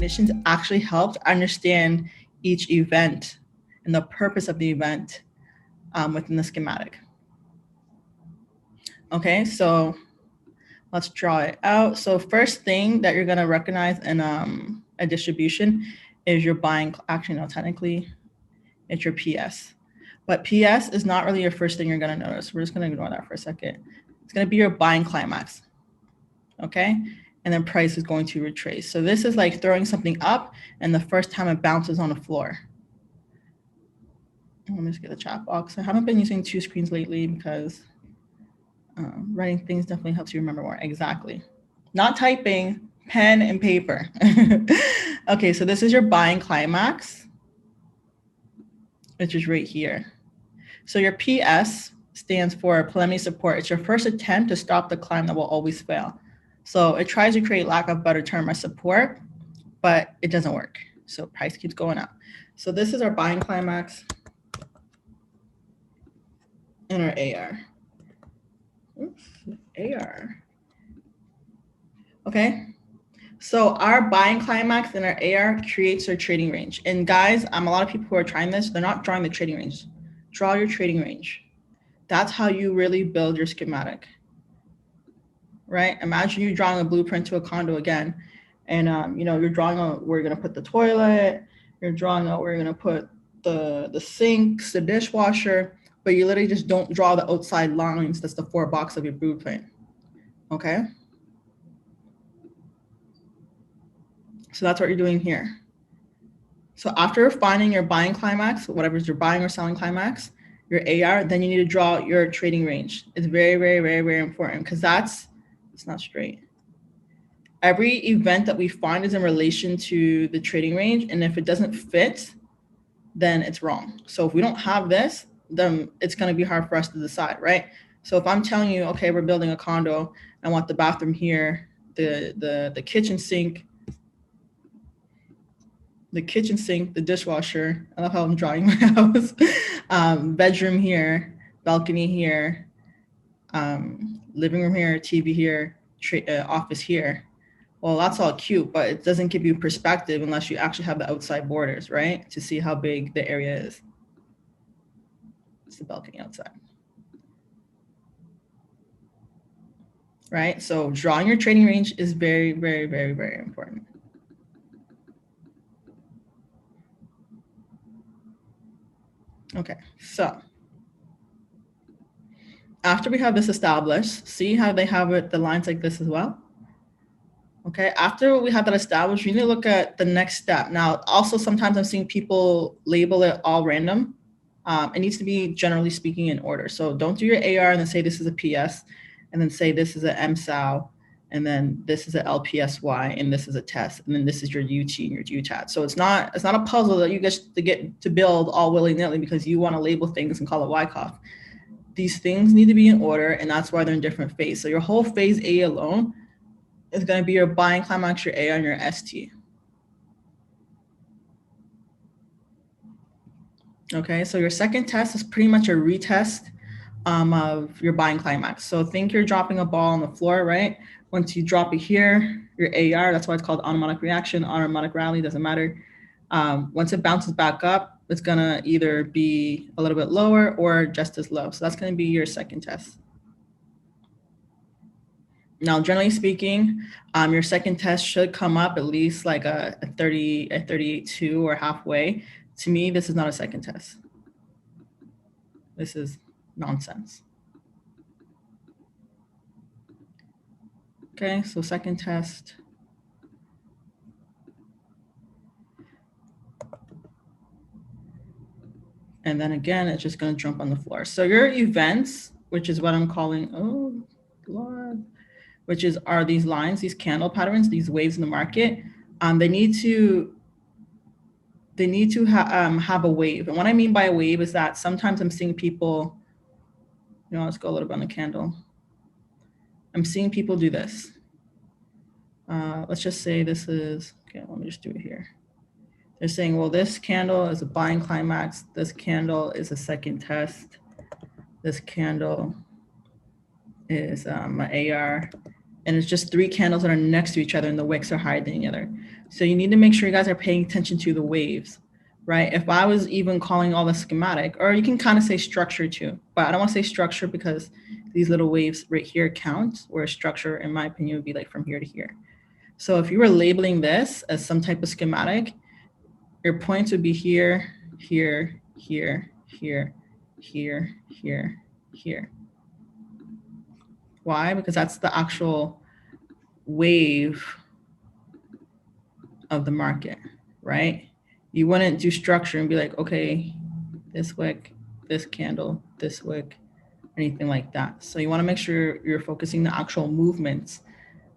definitions actually helped understand each event and the purpose of the event within the schematic. Okay, so let's draw it out. So first thing that you're gonna recognize in a distribution is your buying, actually no, technically it's your PS. But PS is not really your first thing you're gonna notice. We're just gonna ignore that for a second. It's gonna be your buying climax, okay? And then price is going to retrace. So this is like throwing something up and the first time it bounces on the floor. Let me just get the chat box. I haven't been using 2 screens lately because writing things definitely helps you remember more. Exactly. Not typing, pen and paper. Okay, so this is your buying climax, which is right here. So your PS stands for preliminary support. It's your first attempt to stop the climb that will always fail. So it tries to create, lack of better term, a support, but it doesn't work. So price keeps going up. So this is our buying climax and our AR. Oops, AR. Okay. So our buying climax and our AR creates our trading range. And guys, a lot of people who are trying this, they're not drawing the trading range. Draw your trading range. That's how you really build your schematic, right? Imagine you drawing a blueprint to a condo again, and you know, you're drawing out where you're gonna put the toilet, you're drawing out where you're gonna put the sinks, the dishwasher, but you literally just don't draw the outside lines. That's the 4 box of your blueprint, okay? So that's what you're doing here. So after finding your buying climax, whatever is your buying or selling climax, your AR, then you need to draw your trading range. It's very, very, very, very important because it's not straight. Every event that we find is in relation to the trading range. And if it doesn't fit, then it's wrong. So if we don't have this, then it's going to be hard for us to decide, right? So if I'm telling you, okay, we're building a condo, I want the bathroom here, the kitchen sink, the dishwasher. I love how I'm drawing my house. Bedroom here, balcony here, living room here, TV here, office here. Well, that's all cute, but it doesn't give you perspective unless you actually have the outside borders, right? To see how big the area is. It's the balcony outside. Right? So drawing your trading range is very, very, very, very important. Okay, so after we have this established, see how they have it, the lines like this as well? Okay, after we have that established, we need to look at the next step. Now, also sometimes I'm seeing people label it all random. It needs to be, generally speaking, in order. So don't do your AR and then say this is a PS, and then say this is an MSAL, and then this is an LPSY, and this is a test, and then this is your UT and your UTAT. So it's not a puzzle that you get to build all willy-nilly because you want to label things and call it Wyckoff. These things need to be in order, and that's why they're in different phase. So your whole phase A alone is going to be your buying climax, your AR, and your ST. Okay, so your second test is pretty much a retest of your buying climax. So think you're dropping a ball on the floor, right? Once you drop it here, your AR, that's why it's called automatic reaction, automatic rally, doesn't matter. Once it bounces back up, it's gonna either be a little bit lower or just as low. So that's gonna be your second test. Now, generally speaking, your second test should come up at least like a 38.2 or halfway. To me, this is not a second test. This is nonsense. Okay, so second test. And then again, it's just gonna jump on the floor. So your events, which is what I'm calling, oh Lord, which are these lines, these candle patterns, these waves in the market, they need to have a wave. And what I mean by a wave is that sometimes I'm seeing people, you know, let's go a little bit on the candle. I'm seeing people do this. Let's just say this is, okay, let me just do it here. They're saying, well, this candle is a buying climax. This candle is a second test. This candle is my AR. and it's just 3 candles that are next to each other and the wicks are higher than the other. So you need to make sure you guys are paying attention to the waves, right? If I was even calling all the schematic, or you can kind of say structure too, but I don't want to say structure because these little waves right here count, where structure, in my opinion, would be like from here to here. So if you were labeling this as some type of schematic, your points would be here, here, here, here, here, here, here. Why? Because that's the actual wave of the market, right? You wouldn't do structure and be like, okay, this wick, this candle, this wick, anything like that. So you want to make sure you're focusing the actual movements,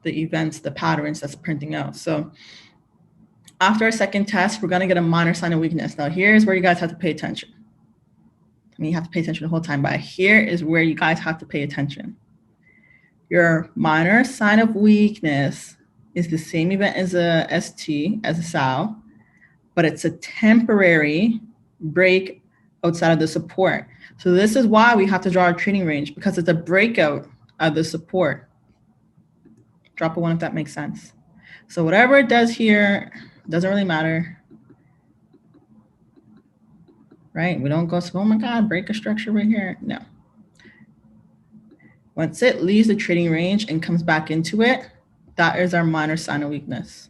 the events, the patterns that's printing out. So after our second test, we're going to get a minor sign of weakness. Now here's where you guys have to pay attention. I mean, you have to pay attention the whole time, but here is where you guys have to pay attention. Your minor sign of weakness is the same event as a ST, as a SAL, but it's a temporary break outside of the support. So this is why we have to draw a trading range, because it's a breakout of the support. Drop a 1 if that makes sense. So whatever it does here, doesn't really matter. Right? We don't go, oh my God, break a structure right here. No. Once it leaves the trading range and comes back into it, that is our minor sign of weakness.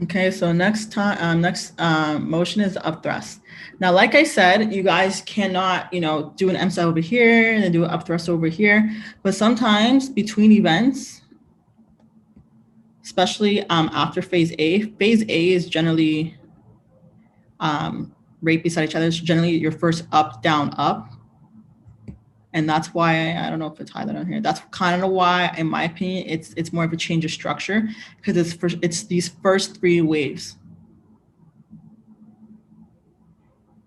Okay, so next motion is up thrust. Now, like I said, you guys cannot, do an M side over here and then do an up thrust over here. But sometimes between events, especially after phase A is generally right beside each other. It's generally your first up, down, up. And that's why, I don't know if it's highlighted on here. That's kind of why, in my opinion, it's more of a change of structure, because it's these first 3 waves.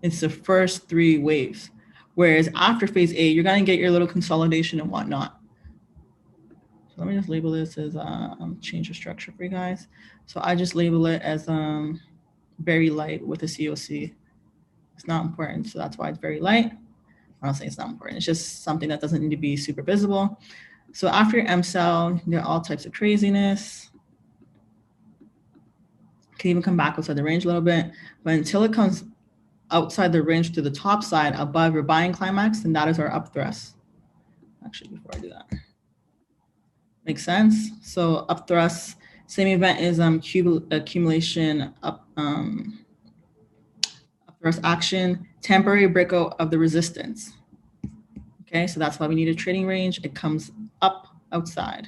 It's the first 3 waves. Whereas after phase A, you're going to get your little consolidation and whatnot. So let me just label this as change of structure for you guys. So I just label it as very light with a COC. It's not important, so that's why it's very light. I don't say it's not important. It's just something that doesn't need to be super visible. So after your M cell, you get all types of craziness. Can even come back outside the range a little bit, but until it comes outside the range to the top side above your buying climax, then that is our up thrust. Actually, before I do that, makes sense. So up thrust, same event is accumulation up thrust action, temporary breakout of the resistance. Okay, so that's why we need a trading range. It comes up outside.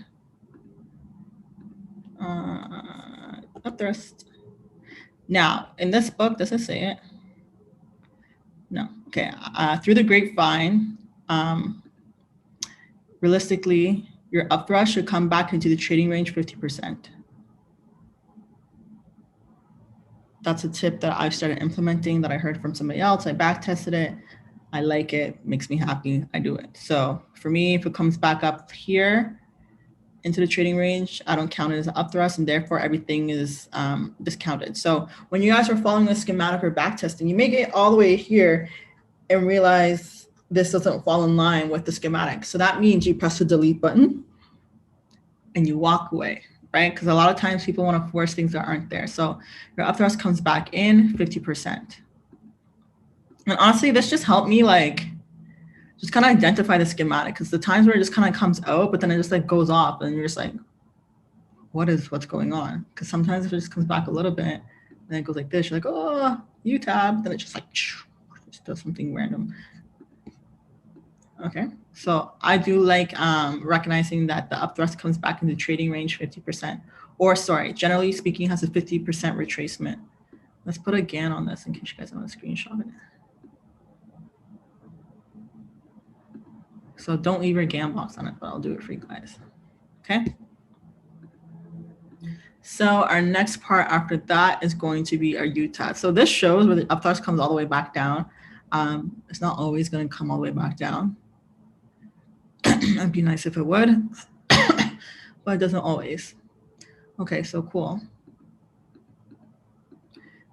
Up thrust. Now, in this book, does it say it? No. Okay. Through the grapevine, realistically, your up thrust should come back into the trading range 50%. That's a tip that I've started implementing, that I heard from somebody else. I back tested it. I like it. Makes me happy. I do it. So for me, if it comes back up here into the trading range, I don't count it as an up thrust, and therefore everything is discounted. So when you guys are following the schematic or back testing, you may get all the way here and realize this doesn't fall in line with the schematic. So that means you press the delete button and you walk away, right? Because a lot of times people want to force things that aren't there. So your up thrust comes back in 50%. And honestly, this just helped me just kind of identify the schematic, because the times where it just kind of comes out, but then it just goes off and you're just like, what's going on? Because sometimes if it just comes back a little bit, then it goes like this, you're like, oh, U-tab, then it just just does something random. Okay, so I do like recognizing that the up thrust comes back into trading range 50%, or sorry, generally speaking, has a 50% retracement. Let's put a GAN on this in case you guys want to screenshot it. So don't leave your GAN box on it, but I'll do it for you guys. Okay. So our next part after that is going to be our U-tab. So this shows where the up thrust comes all the way back down. It's not always going to come all the way back down. It'd be nice if it would, but it doesn't always. Okay, so cool.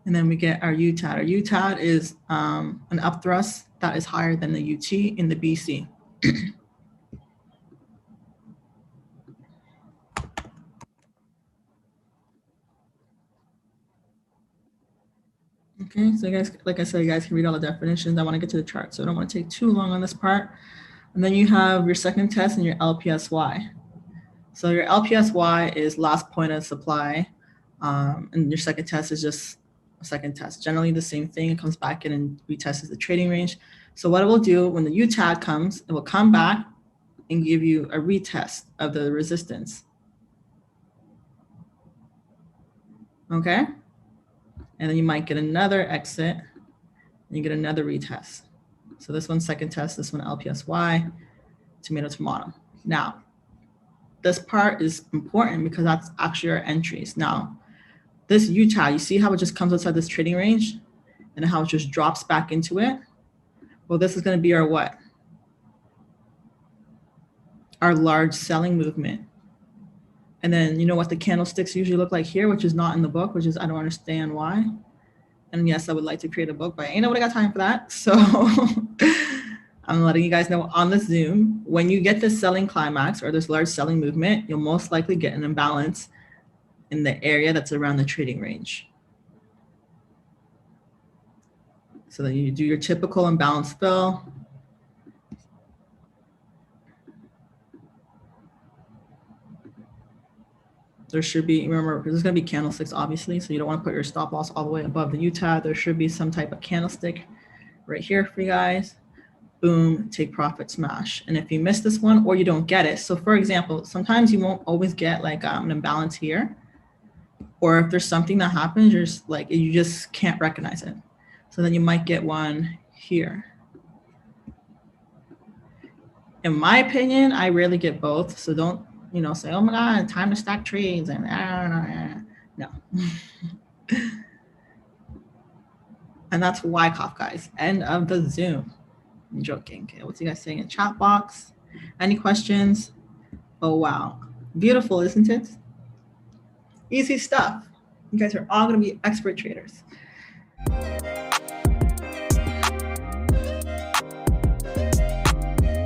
And then we get our UTAD. Our UTAD is an upthrust that is higher than the UT in the BC. Okay, so you guys, like I said, you guys can read all the definitions. I want to get to the chart, so I don't want to take too long on this part. And then you have your second test and your LPSY. So your LPSY is last point of supply, and your second test is just a second test. Generally the same thing. It comes back in and retests the trading range. So what it will do when the UTAD comes, it will come back and give you a retest of the resistance. Okay? And then you might get another exit and you get another retest. So this one's second test, this one LPSY, tomato, tomato. Now, this part is important because that's actually our entries. Now, this UTAD, you see how it just comes outside this trading range and how it just drops back into it? Well, this is going to be our what? Our large selling movement. And then you know what the candlesticks usually look like here, which is not in the book, which is I don't understand why. And yes, I would like to create a book, but ain't nobody got time for that. So I'm letting you guys know on the Zoom, when you get this selling climax or this large selling movement, you'll most likely get an imbalance in the area that's around the trading range. So then you do your typical imbalance fill. There should be, remember, there's going to be candlesticks, obviously, so you don't want to put your stop loss all the way above the UTAD. There should be some type of candlestick right here for you guys. Boom, take profit, smash. And if you miss this one or you don't get it, so for example, sometimes you won't always get like an imbalance here, or if there's something that happens, you're just like, you just can't recognize it. So then you might get one here. In my opinion, I rarely get both, so don't, you know, say, oh my God, time to stack trades, and no. And that's Wyckoff, guys. End of the Zoom. I'm joking. Okay, what's you guys saying in chat box? Any questions? Oh, wow. Beautiful, isn't it? Easy stuff. You guys are all going to be expert traders.